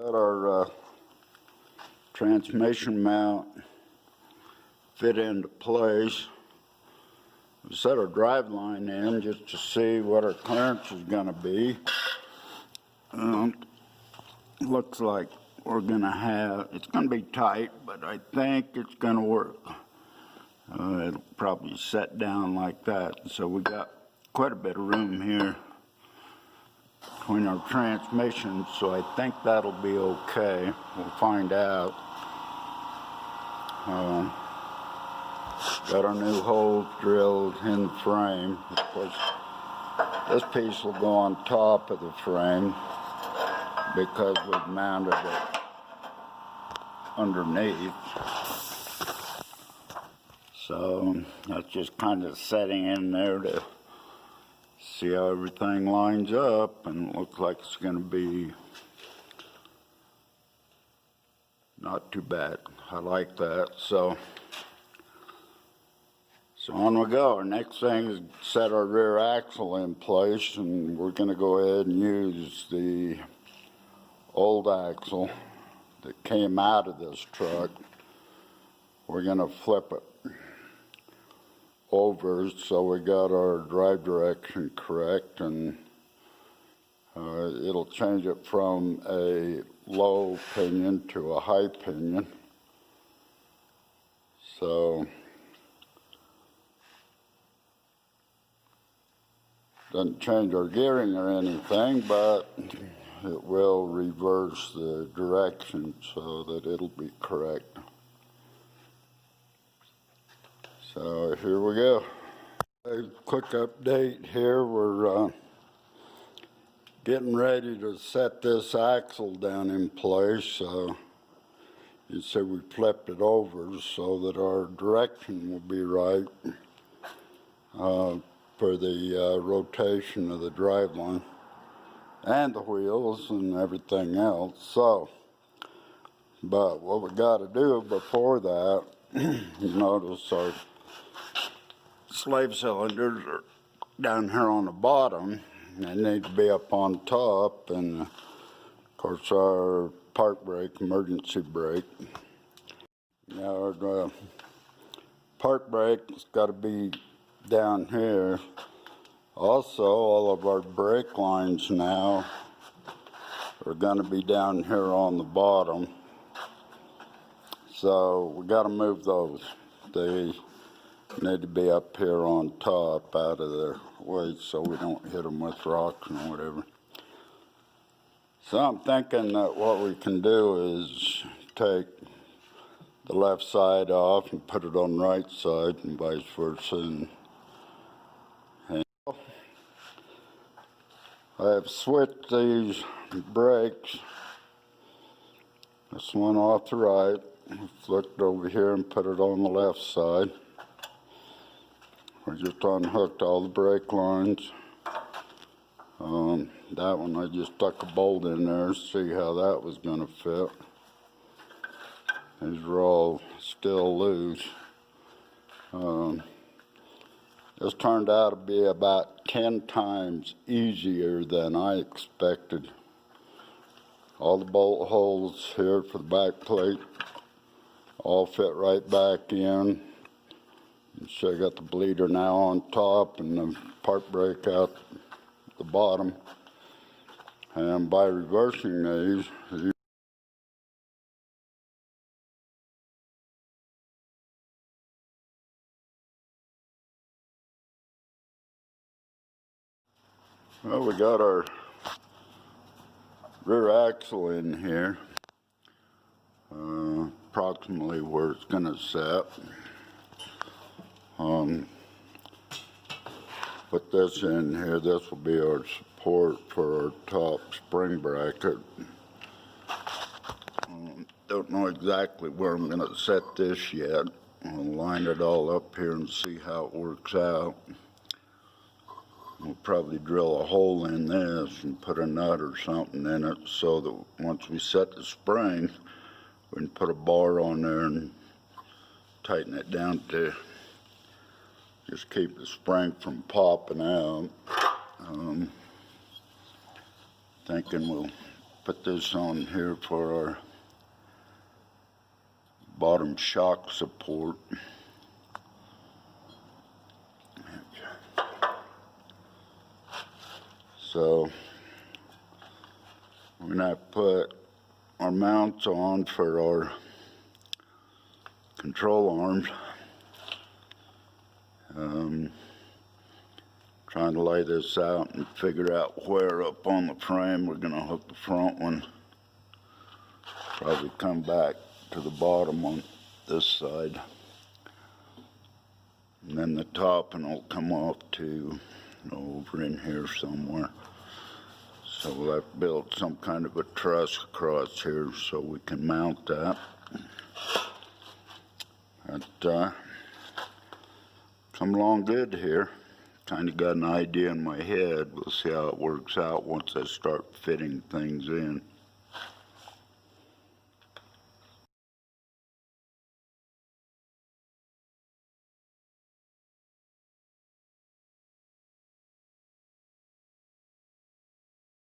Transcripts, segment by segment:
Got our transmission mount fit into place. We set our drive line in just to see what our clearance is going to be. Looks like we're going to have, it's going to be tight, but I think it's going to work. It'll probably set down like that. So we got quite a bit of room here between our transmissions, so I think that'll be okay. We'll find out. Got our new holes drilled in the frame. Of course, this piece will go on top of the frame because we've mounted it underneath. So that's just kind of setting in there to see how everything lines up, and it looks like it's going to be not too bad. I like that. So on we go. Our next thing is set our rear axle in place, and we're going to go ahead and use the old axle that came out of this truck. We're going to flip it over so we got our drive direction correct, and it'll change it from a low pinion to a high pinion. So doesn't change our gearing or anything, but it will reverse the direction so that it'll be correct. So here we go. A quick update here. We're getting ready to set this axle down in place. So you see we flipped it over so that our direction will be right for the rotation of the driveline and the wheels and everything else. So, but what we got to do before that, you notice our slave cylinders are down here on the bottom. They need to be up on top, and of course our park brake, emergency brake. Now our park brake's got to be down here. Also, all of our brake lines now are going to be down here on the bottom. So we got to move those. They need to be up here on top out of their way so we don't hit them with rocks and whatever. So I'm thinking that what we can do is take the left side off and put it on the right side and vice versa. And I have switched these brakes. This one off the right, flipped over here and put it on the left side. We just unhooked all the brake lines. That one I just stuck a bolt in there to see how that was going to fit. These are all still loose. This turned out to be about 10 times easier than I expected. All the bolt holes here for the back plate all fit right back in. So I got the bleeder now on top and the park brake out the bottom. And by reversing these, well, we got our rear axle in here, approximately where it's going to set. Put this in here. This will be our support for our top spring bracket. Don't know exactly where I'm going to set this yet. I'll line it all up here and see how it works out. We'll probably drill a hole in this and put a nut or something in it so that once we set the spring, we can put a bar on there and tighten it down to just keep the spring from popping out. Thinking we'll put this on here for our bottom shock support. So we're going to put our mounts on for our control arms. Trying to lay this out and figure out where up on the frame we're going to hook the front one. Probably come back to the bottom on this side. And then the top and it'll come off to over in here somewhere. So we'll have to build some kind of a truss across here so we can mount that. But come along good here. Kind of got an idea in my head. We'll see how it works out once I start fitting things in.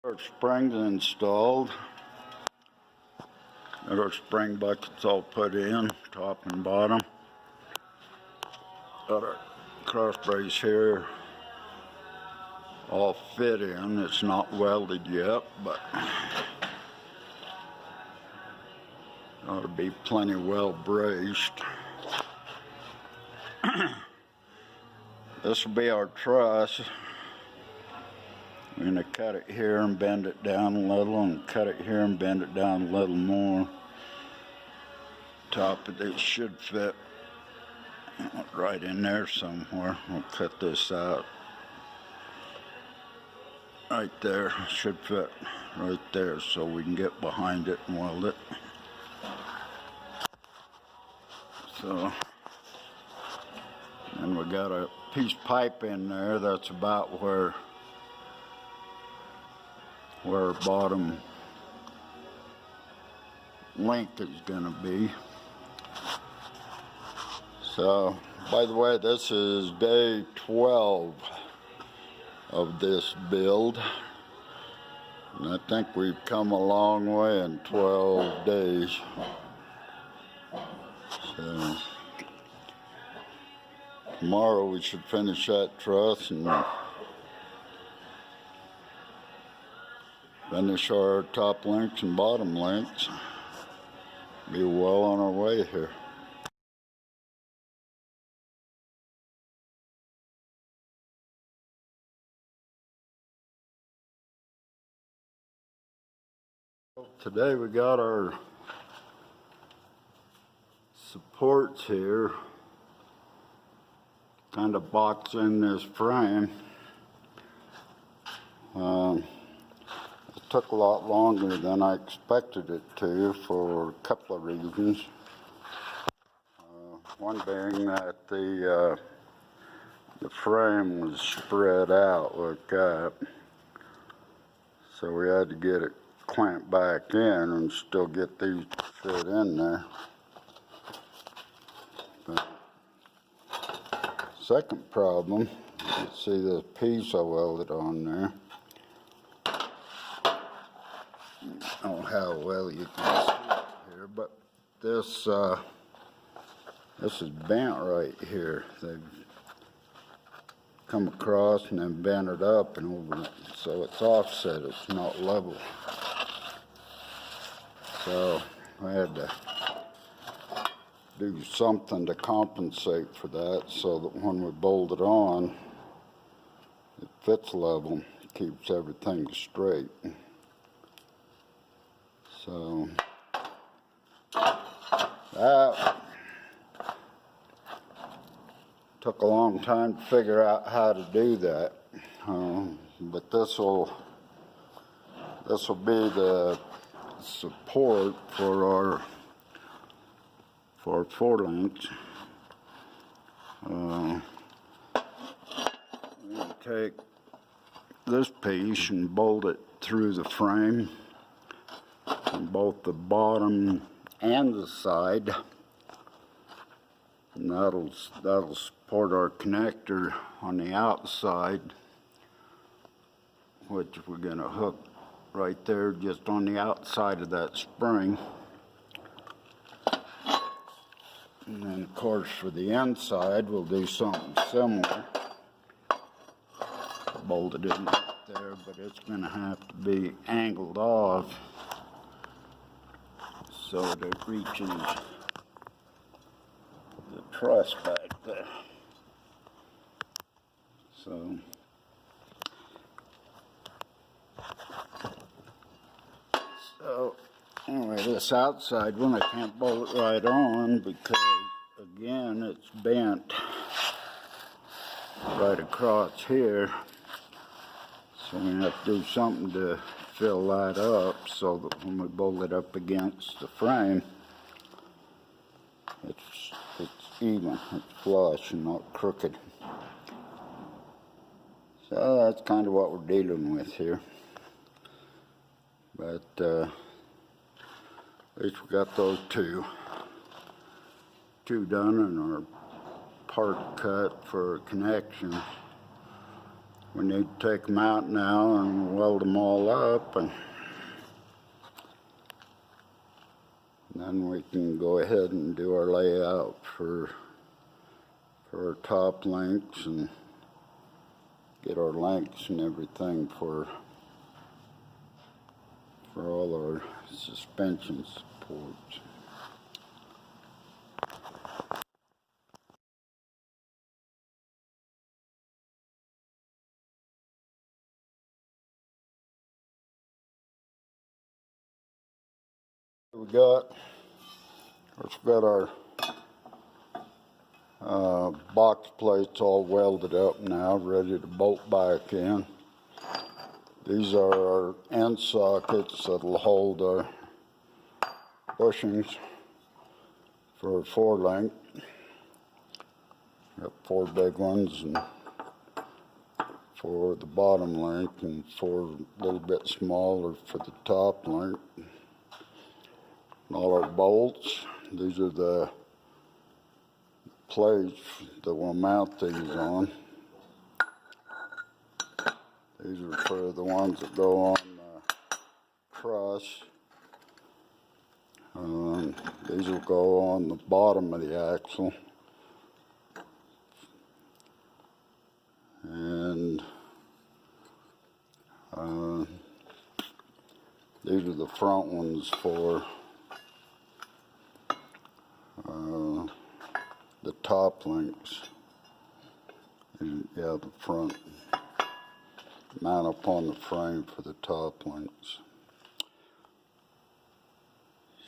Our springs installed. Got our spring buckets all put in, top and bottom. Got our cross brace here all fit in. It's not welded yet, but ought to be plenty well braced. This will be our truss. We're going to cut it here and bend it down a little, and cut it here and bend it down a little more. Top of this should fit right in there somewhere. We'll cut this out. Right there, should fit right there so we can get behind it and weld it. So, and we got a piece of pipe in there that's about where our bottom length is going to be. So, by the way, this is day 12 of this build, and I think we've come a long way in 12 days. So, tomorrow we should finish that truss and finish our top links and bottom links. Be well on our way here. Today we got our supports here, kind of box in this frame. It took a lot longer than I expected it to for a couple of reasons. One being that the frame was spread out like that, so we had to get it clamped back in and still get these to fit in there. But second problem, you see this piece I welded on there. I don't know how well you can see it here, but this is bent right here. They've come across and then bent it up and over it, so it's offset, it's not level. So I had to do something to compensate for that so that when we bolt it on, it fits level, keeps everything straight. So that took a long time to figure out how to do that, but this will be the support for our forelinks. I'm going to take this piece and bolt it through the frame on both the bottom and the side, and that'll support our connector on the outside, which we're going to hook right there just on the outside of that spring. And then of course for the inside we'll do something similar. Bolted it right there, but it's going to have to be angled off so that it reaches the truss back there. So anyway, this outside one I can't bolt it right on because again it's bent right across here. So we have to do something to fill that up so that when we bolt it up against the frame, it's even, it's flush and not crooked. So that's kind of what we're dealing with here. But at least we got those two done and our part cut for connections. We need to take them out now and weld them all up, and then we can go ahead and do our layout for our top links and get our links and everything for all our suspension supports. We got our box plates all welded up now, ready to bolt back in. These are our end sockets that'll hold our bushings for a 4-link. Got 4 big ones and 4 the bottom link and 4 a little bit smaller for the top link. And all our bolts, these are the plates that we'll mount these on. These are for the ones that go on the truss. These will go on the bottom of the axle. And these are the front ones for the top links. And, yeah, the front mount up on the frame for the top links.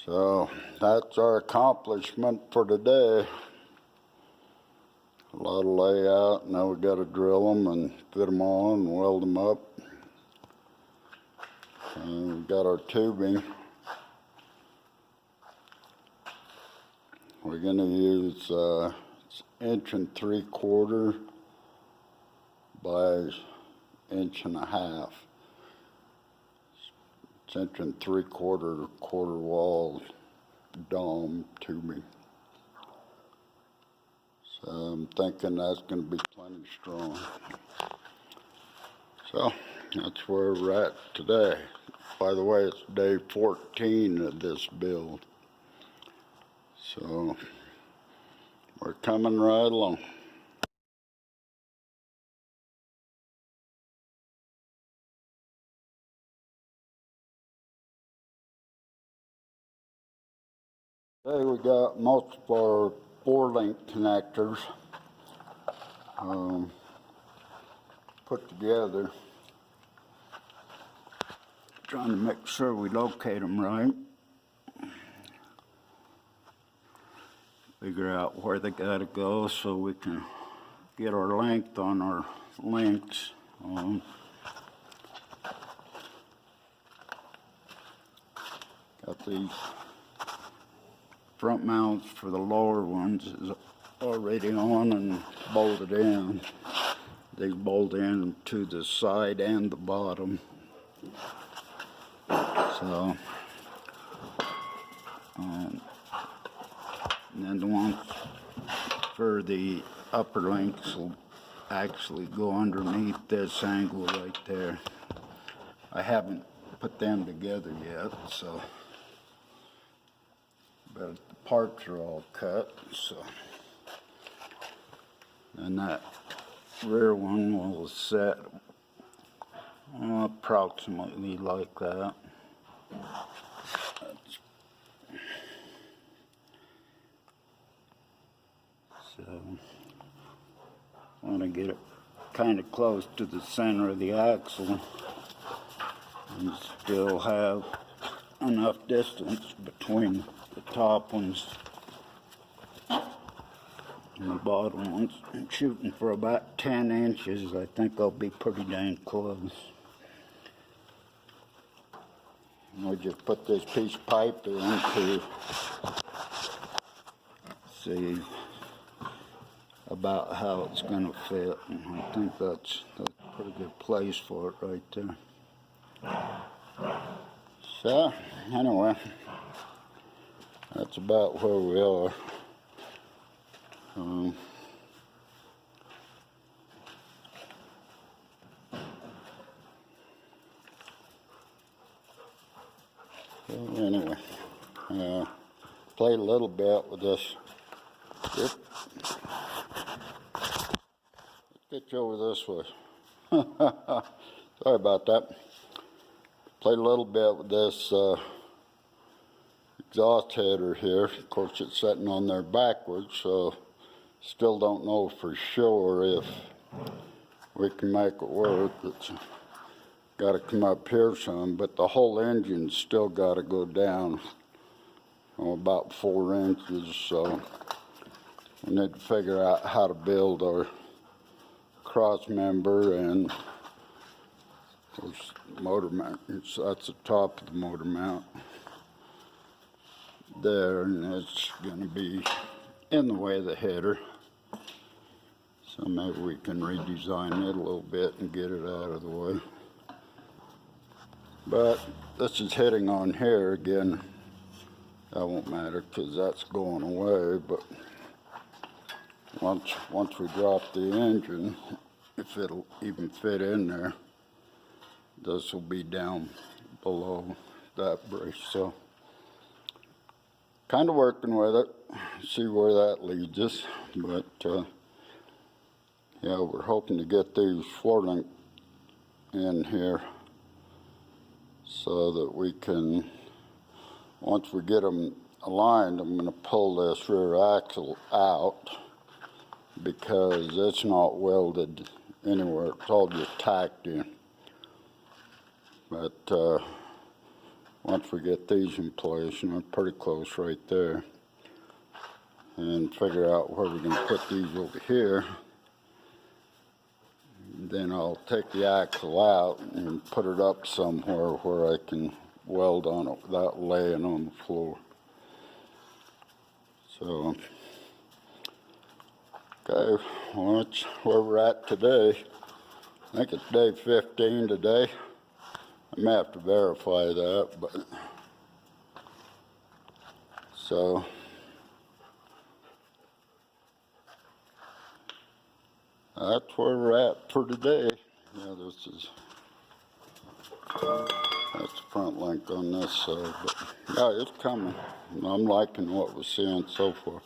So that's our accomplishment for today. A lot of layout. Now we got to drill them and fit them on and weld them up. And we got our tubing. We're going to use 1 3/4 by 1.5 inches. It's 1 3/4 quarter wall dome tubing. So I'm thinking that's going to be plenty strong. So that's where we're at today. By the way, it's day 14 of this build. So we're coming right along. Today we got multiple 4-link connectors put together. Trying to make sure we locate them right. Figure out where they gotta go so we can get our length on our links. Got these front mounts for the lower ones is already on and bolted in. They bolt in to the side and the bottom. So, and then the ones for the upper links will actually go underneath this angle right there. I haven't put them together yet, so. But the parts are all cut, so. And that rear one will set approximately like that. So, I want to get it kind of close to the center of the axle and still have enough distance between the top ones and the bottom ones. I'm shooting for about 10 inches. I think I'll be pretty dang close. I'll just put this piece of pipe in to see about how it's going to fit. And I think that's a pretty good place for it right there. So, anyway, that's about where we are. Anyway, played a little bit with this. Let's get you over this way. Sorry about that. Played a little bit with this exhaust header here. Of course, it's sitting on there backwards, so still don't know for sure if we can make it work. It's got to come up here some, but the whole engine's still got to go down about 4 inches, so we need to figure out how to build our cross member and motor mount. That's the top of the motor mount there, and it's going to be in the way of the header, so maybe we can redesign it a little bit and get it out of the way. But this is hitting on here again. That won't matter because that's going away, but once we drop the engine, if it'll even fit in there, this will be down below that brace. So kind of working with it, see where that leads us. But yeah, we're hoping to get these floor link in here so that we can, once we get them aligned, I'm going to pull this rear axle out because it's not welded anywhere. It's all just tacked in. But once we get these in place, and we're pretty close right there, and figure out where we're going to put these over here, then I'll take the axle out and put it up somewhere where I can weld on it without laying on the floor. So, okay, well, that's where we're at today. I think it's day 15 today. I may have to verify that, but so that's where we're at for today. Yeah, that's the front link on this side, but yeah, it's coming. I'm liking what we're seeing so far.